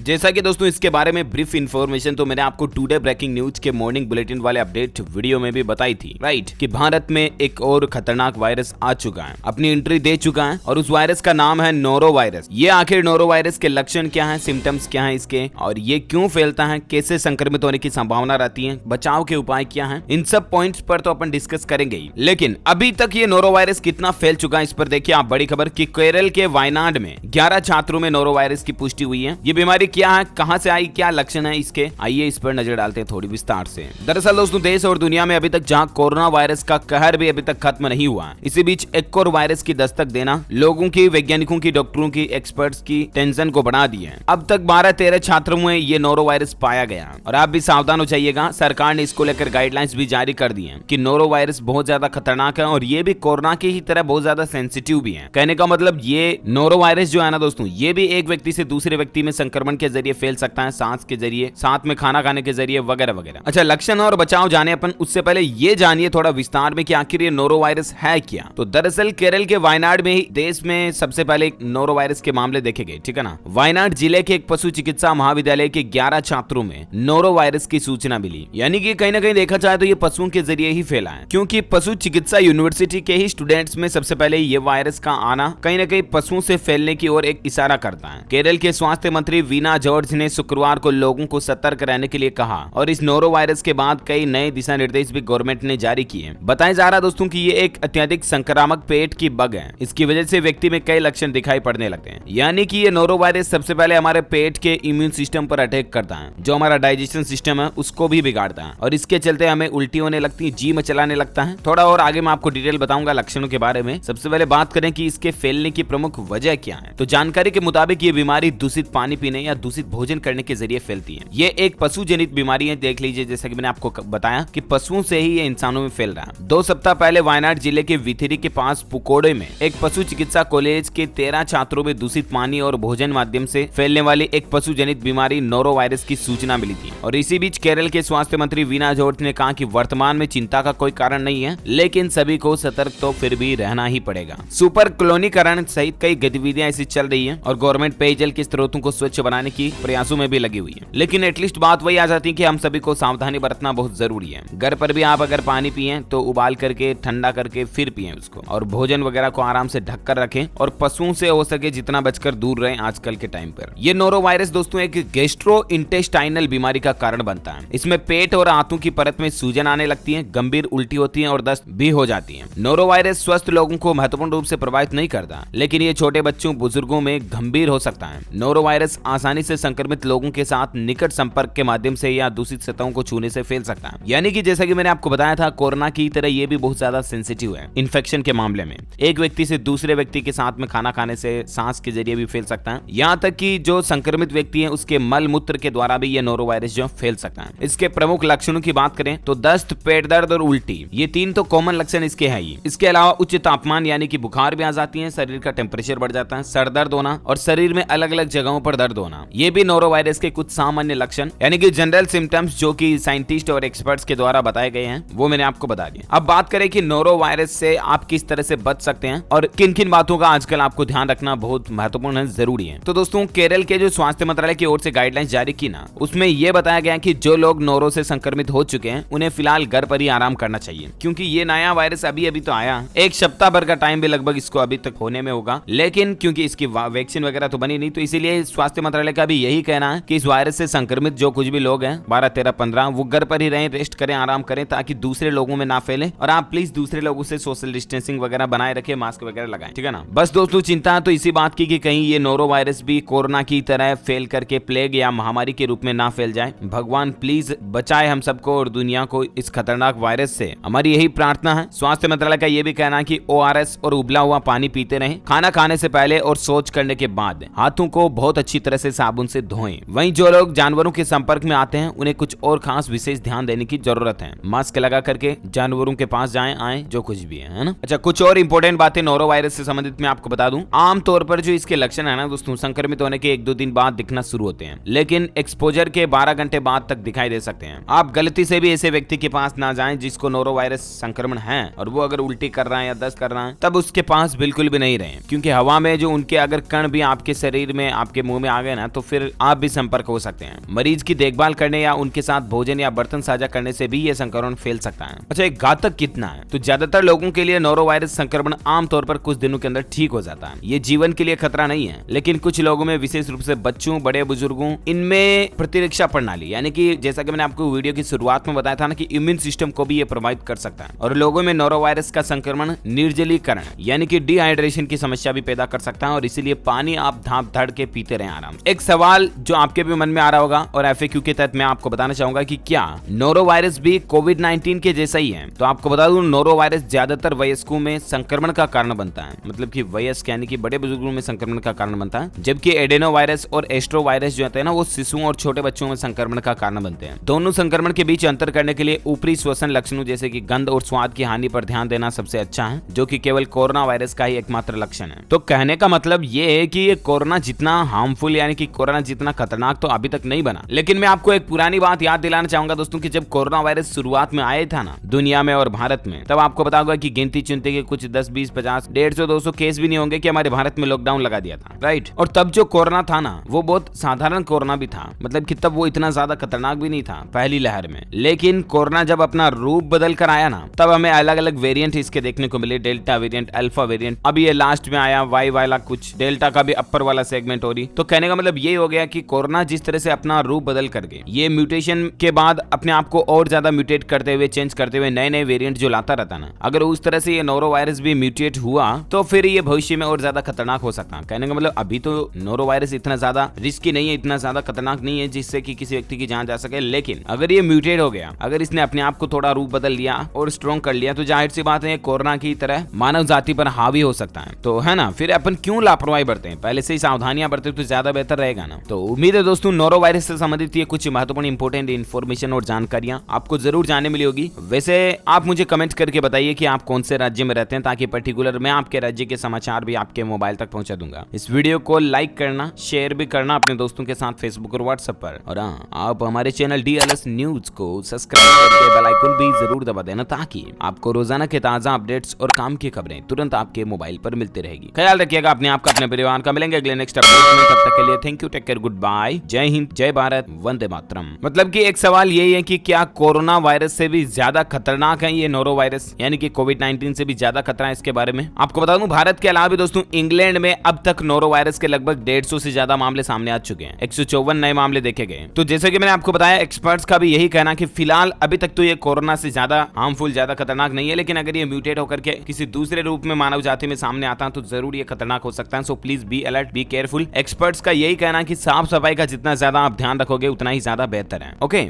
जैसा कि दोस्तों इसके बारे में ब्रीफ इन्फॉर्मेशन तो मैंने आपको टुडे ब्रेकिंग न्यूज के मॉर्निंग बुलेटिन वाले अपडेट वीडियो में भी बताई थी, राइट, कि भारत में एक और खतरनाक वायरस आ चुका है, अपनी एंट्री दे चुका है और उस वायरस का नाम है नोरो वायरस। ये आखिर नोरो वायरस के लक्षण क्या है, सिम्टम्स क्या है इसके, और ये क्यों फैलता है, कैसे संक्रमित होने की संभावना रहती है, बचाव के उपाय क्या है, इन सब पॉइंट्स पर तो अपन डिस्कस करेंगे ही। लेकिन अभी तक ये नोरो वायरस कितना फैल चुका है इस पर देखिए आप बड़ी खबर कि केरल के वायनाड में 11 छात्रों में नोरो वायरस की पुष्टि हुई है। ये बीमारी क्या है, कहां से आई, क्या लक्षण है इसके, आइए इस पर नजर डालते हैं थोड़ी विस्तार से। दरअसल दोस्तों देश और दुनिया में अभी तक जहां कोरोना वायरस का कहर भी अभी तक खत्म नहीं हुआ है, इसी बीच एक और वायरस की दस्तक देना लोगों की, वैज्ञानिकों की, डॉक्टरों की, एक्सपर्ट्स की टेंशन को बढ़ा दी है। अब तक 12-13 छात्रों में ये नोरो वायरस पाया गया और आप भी सावधान हो जाइएगा। सरकार ने इसको लेकर गाइडलाइंस भी जारी कर दी है कि नोरो वायरस बहुत ज्यादा खतरनाक है और ये भी कोरोना की ही तरह बहुत ज्यादा सेंसिटिव भी है। कहने का मतलब ये नोरो वायरस जो है ना दोस्तों, ये भी एक व्यक्ति से दूसरे व्यक्ति में संक्रमण के जरिए फैल सकता है, सांस के जरिए, साथ में खाना खाने के जरिए वगैरह वगैरह। अच्छा, लक्षण और बचाव जाने अपन, उससे पहले ये जानिए थोड़ा विस्तार में कि आखिर ये नोरो वायरस है क्या। तो दरअसल केरल के वायनाड में ही देश में सबसे पहले नोरो वायरस के मामले देखे गए, ठीक है ना। वायनाड जिले के एक पशु चिकित्सा महाविद्यालय के 11 छात्रों में नोरो वायरस की सूचना मिली, यानी कि कहीं ना कहीं देखा जाए तो ये पशुओं के जरिए ही फैला है, क्योंकि पशु चिकित्सा यूनिवर्सिटी के ही स्टूडेंट्स में सबसे पहले ये वायरस का आना कहीं ना कहीं पशुओं से फैलने की ओर एक इशारा करता है। केरल के स्वास्थ्य मंत्री वीना जॉर्ज ने शुक्रवार को लोगों को सतर्क रहने के लिए कहा और इस नोरो वायरस के बाद कई नए दिशा निर्देश भी गवर्नमेंट ने जारी किए। बताया जा रहा दोस्तों कि ये एक अत्यधिक संक्रामक पेट की बग है, इसकी वजह से व्यक्ति में कई लक्षण दिखाई पड़ने लगते हैं, यानी कि ये नोरो वायरस सबसे पहले हमारे पेट के इम्यून सिस्टम पर अटैक करता है, जो हमारा डाइजेशन सिस्टम है उसको भी बिगाड़ता है और इसके चलते हमें उल्टी होने लगती है, जी मचलाने लगता है। थोड़ा और आगे मैं आपको डिटेल बताऊंगा लक्षणों के बारे में। सबसे पहले बात करें कि इसके फैलने की प्रमुख वजह क्या है, तो जानकारी के मुताबिक ये बीमारी दूषित पानी पीने या दूषित भोजन करने के जरिए फैलती है। ये एक पशु जनित बीमारी है, देख लीजिए, जैसा कि मैंने आपको बताया कि पशुओं से ही ये इंसानों में फैल रहा है। 2 सप्ताह पहले वायनाड जिले के विथिरी के पास पुकोड़े में एक पशु चिकित्सा कॉलेज के 13 छात्रों में दूषित पानी और भोजन माध्यम से फैलने वाली एक पशु जनित बीमारी नोरो वायरस की सूचना मिली थी। और इसी बीच केरल के स्वास्थ्य मंत्री वीना जॉर्ज ने कहा कि वर्तमान में चिंता का कोई कारण नहीं है, लेकिन सभी को सतर्क तो फिर भी रहना ही पड़ेगा। सुपर क्लोनीकरण सहित कई गतिविधियां ऐसी चल रही है और गवर्नमेंट पेयजल के स्रोतों को स्वच्छ बनाने की प्रयासों में भी लगी हुई है, लेकिन एटलीस्ट बात वही आ जाती है कि हम सभी को सावधानी बरतना बहुत जरूरी है। घर पर भी आप अगर पानी पिए तो उबाल करके ठंडा करके फिर पिए उसको, और भोजन वगैरह को आराम से ढक कर रखें और पशुओं से हो सके जितना बचकर दूर रहें आजकल के टाइम पर। ये नोरो वायरस दोस्तों एक गैस्ट्रो इंटेस्टाइनल बीमारी का कारण बनता है। इसमें पेट और आंतों की परत में सूजन आने लगती है, गंभीर उल्टी होती है और दस्त भी हो जाती है। नोरो वायरस स्वस्थ लोगों को महत्वपूर्ण रूप से प्रभावित नहीं करता, लेकिन ये छोटे बच्चों, बुजुर्गों में गंभीर हो सकता है। नोरो वायरस आसानी से संक्रमित लोगों के साथ निकट संपर्क के माध्यम से या दूषित सतहों को छूने से फैल सकता है, यानी कि जैसा कि मैंने आपको बताया था कोरोना की तरह ये भी बहुत ज्यादा सेंसिटिव है इन्फेक्शन के मामले में। एक व्यक्ति से दूसरे व्यक्ति के साथ में खाना खाने से, सांस के जरिए भी फैल सकता है, यहाँ तक कि जो संक्रमित व्यक्ति है उसके मल मूत्र के द्वारा भी ये नोरो वायरस जो फैल सकता है। इसके प्रमुख लक्षणों की बात करें तो दस्त, पेट दर्द और उल्टी, ये 3 तो कॉमन लक्षण इसके हैं ही। इसके अलावा उच्च तापमान यानी कि बुखार भी आ जाती है, शरीर का टेम्परेचर बढ़ जाता है, सर दर्द होना और शरीर में अलग अलग जगहों पर दर्द होना, ये भी नोरो वायरस के कुछ सामान्य लक्षण यानी कि जनरल सिम्टम्स जो कि साइंटिस्ट और एक्सपर्ट्स के द्वारा बताए गए हैं, वो मैंने आपको बता दिया। अब बात करें कि नोरो वायरस से आप किस तरह से बच सकते हैं और किन किन बातों का आजकल आपको ध्यान रखना बहुत महत्वपूर्ण है, जरूरी है। तो दोस्तों केरल के जो स्वास्थ्य मंत्रालय की ओर से गाइडलाइंस जारी की ना, उसमें यह बताया गया कि जो लोग नोरो से संक्रमित हो चुके हैं उन्हें फिलहाल घर पर ही आराम करना चाहिए, क्योंकि ये नया वायरस अभी तो आया, एक सप्ताह भर का टाइम भी लगभग इसको अभी तक होने में होगा, लेकिन क्योंकि इसकी वैक्सीन वगैरह तो बनी नहीं, तो इसीलिए स्वास्थ्य मंत्रालय का भी यही कहना है कि इस वायरस से संक्रमित जो कुछ भी लोग हैं 12, 13, 15 वो घर पर ही रहें, रेस्ट करें, आराम करें, ताकि दूसरे लोगों में ना फैले। और आप प्लीज दूसरे लोगों से सोशल डिस्टेंसिंग वगैरह बनाए रखें, मास्क वगैरह लगाएं, ठीक है ना। बस दोस्तों चिंता तो इसी बात की कि कहीं ये नोरो वायरस भी कोरोना की तरह फैल करके प्लेग या महामारी के रूप में ना फैल जाए। भगवान प्लीज बचाए हम सबको और दुनिया को इस खतरनाक वायरस से, हमारी यही प्रार्थना है। स्वास्थ्य मंत्रालय का यह भी कहना है कि ORS और उबला हुआ पानी पीते रहें, खाना खाने से पहले और शौच करने के बाद हाथों को बहुत अच्छी तरह से साबुन से धोएं। वहीं जो लोग जानवरों के संपर्क में आते हैं उन्हें कुछ और खास विशेष ध्यान देने की जरूरत है। मास्क लगा करके जानवरों के पास जाएं, आए, जो कुछ भी है ना। अच्छा, कुछ और इंपॉर्टेंट बातें नोरो वायरस से संबंधित मैं आपको बता दूं। आमतौर पर जो इसके लक्षण है ना दोस्तों, संक्रमित होने के 1-2 दिन बाद दिखना शुरू होते हैं, लेकिन एक्सपोजर के 12 घंटे बाद तक दिखाई दे सकते हैं। आप गलती से भी ऐसे व्यक्ति के पास ना जाएं जिसको नोरो वायरस संक्रमण है और वो अगर उल्टी कर रहा है या दस्त कर रहा है, तब उसके पास बिल्कुल भी नहीं रहें, क्योंकि हवा में जो उनके अगर कण भी आपके शरीर में, आपके मुंह में आ गए ना, तो फिर आप भी संपर्क हो सकते हैं। मरीज की देखभाल करने या उनके साथ भोजन या बर्तन साझा करने से भी ये संक्रमण फैल सकता है। अच्छा, एक घातक कितना है? तो ज्यादातर लोगों के लिए नोरोवायरस संक्रमण आमतौर पर कुछ दिनों के अंदर ठीक हो जाता है। ये जीवन के लिए खतरा नहीं है, लेकिन कुछ लोगों में, विशेष रूप से बच्चों, बड़े बुजुर्गों, इनमें प्रतिरक्षा प्रणाली यानी कि जैसा कि मैंने आपको वीडियो की शुरुआत में बताया था ना कि इम्यून सिस्टम को भी ये प्रभावित कर सकता है और लोगों में नोरोवायरस का संक्रमण निर्जलीकरण यानी कि डिहाइड्रेशन की समस्या भी पैदा कर सकता है और इसीलिए पानी आप धाप धड़ के पीते रहें आराम से। एक सवाल जो आपके भी मन में आ रहा होगा और FAQ के तहत मैं आपको बताना चाहूंगा कि क्या नोरोवायरस भी कोविड-19 के जैसा ही है? तो आपको बता दूं, नोरोवायरस ज्यादातर वयस्कों में संक्रमण का कारण बनता है, मतलब कि वयस्क यानी कि बड़े बुजुर्गों में संक्रमण का कारण बनता है, जबकि एडेनोवायरस और एस्ट्रोवायरस जो होते हैं ना वो शिशुओं और छोटे बच्चों में संक्रमण का कारण बनते हैं। दोनों संक्रमण के बीच अंतर करने के लिए ऊपरी श्वसन लक्षणों जैसे कि गंध और स्वाद की हानि पर ध्यान देना सबसे अच्छा है, जो कि केवल कोरोना वायरस का ही एकमात्र लक्षण है। तो कहने का मतलब ये है कि ये कोरोना जितना हार्मफुल यानी कि कोरोना जितना खतरनाक तो अभी तक नहीं बना। लेकिन मैं आपको एक पुरानी बात याद दिलाना चाहूंगा दोस्तों कि जब कोरोना वायरस शुरुआत में आया था ना दुनिया में और भारत में, तब आपको पता होगा कि गिनती चुनते के कुछ 10, 20, 50, 150, 200 केस भी नहीं होंगे कि हमारे भारत में लॉकडाउन लगा दिया था, राइट। और तब जो कोरोना था ना वो बहुत साधारण कोरोना भी था, मतलब कि तब वो इतना ज्यादा खतरनाक भी नहीं था पहली लहर में। लेकिन कोरोना जब अपना रूप बदल कर आया ना, तब हमें अलग अलग वेरिएंट इसके देखने को मिले, डेल्टा वेरिएंट, अल्फा वेरिएंट, अभी ये लास्ट में आया वाई वाला, कुछ डेल्टा का भी अपर वाला सेगमेंट हो रही। तो कहने का मतलब ये हो गया कि कोरोना जिस तरह से अपना रूप बदल करके ये म्यूटेशन के बाद अपने आप को और ज्यादा म्यूटेट करते हुए, चेंज करते हुए नए नए वेरिएंट जो लाता रहता ना, अगर उस तरह से ये नोरोवायरस भी म्यूटेट हुआ तो फिर ये भविष्य में और ज्यादा खतरनाक हो सकता है। कहने का मतलब अभी तो नोरोवायरस इतना ज्यादा रिस्की नहीं है, इतना ज्यादा खतरनाक नहीं है जिससे कि किसी व्यक्ति की जान जा सके, लेकिन अगर ये म्यूटेट हो गया, अगर इसने अपने आप को थोड़ा रूप बदल लिया और स्ट्रॉन्ग कर लिया, तो जाहिर सी बात है कोरोना की तरह मानव जाति पर हावी हो सकता है। तो है ना, फिर अपन क्यों लापरवाही बरते हैं, पहले से ही सावधानियां बरते तो ज्यादा बेहतर रहेगा ना। तो उम्मीद है दोस्तों नोरोवायरस से संबंधित ये कुछ महत्वपूर्ण इंपोर्टेंट इन्फॉर्मेशन और जानकारियां आपको जरूर जानने मिली होगी। वैसे आप मुझे कमेंट करके बताइए कि आप कौन से राज्य में रहते हैं, ताकि पर्टिकुलर मैं आपके राज्य के समाचार भी आपके मोबाइल तक पहुंचा दूंगा। इस वीडियो को लाइक करना, शेयर भी करना अपने दोस्तों के साथ फेसबुक और व्हाट्सएप पर, और हाँ, आप हमारे चैनल DLS न्यूज को सब्सक्राइब करके बेल आइकन भी जरूर दबा देना, ताकि आपको रोजाना के ताजा अपडेट्स और काम की खबरें तुरंत आपके मोबाइल पर मिलती रहेगी। ख्याल रखिएगा अपने आप का, अपने परिवार का। मिलेंगे अगले नेक्स्ट अपडेट में, तब तक के लिए thank you, take care, good bye, जय हिंद, जय भारत, वंदे मातरम। मतलब कि एक सवाल यही है कि क्या कोरोना वायरस से भी ज्यादा खतरनाक है ये नोरोवायरस, यानी कि कोविड-19 से भी ज्यादा खतरा है इसके बारे में आपको बता दूं। भारत के अलावा भी दोस्तों इंग्लैंड में अब तक नोरोवायरस के लगभग 150 से ज्यादा मामले सामने आ चुके हैं, 154 नए मामले देखे गए। तो जैसे कि मैंने आपको बताया, एक्सपर्ट्स का भी यही कहना कि फिलहाल अभी तक तो ये कोरोना से ज्यादा हार्मफुल, ज्यादा खतरनाक नहीं है, लेकिन अगर ये म्यूटेट होकर के किसी दूसरे रूप में मानव जाति में सामने आता है तो जरूर ये खतरनाक हो सकता है। So please be alert, be careful. Experts का यही कहना है कि साफ सफाई का जितना ज्यादा आप ध्यान रखोगे उतना ही ज्यादा बेहतर है। ओके।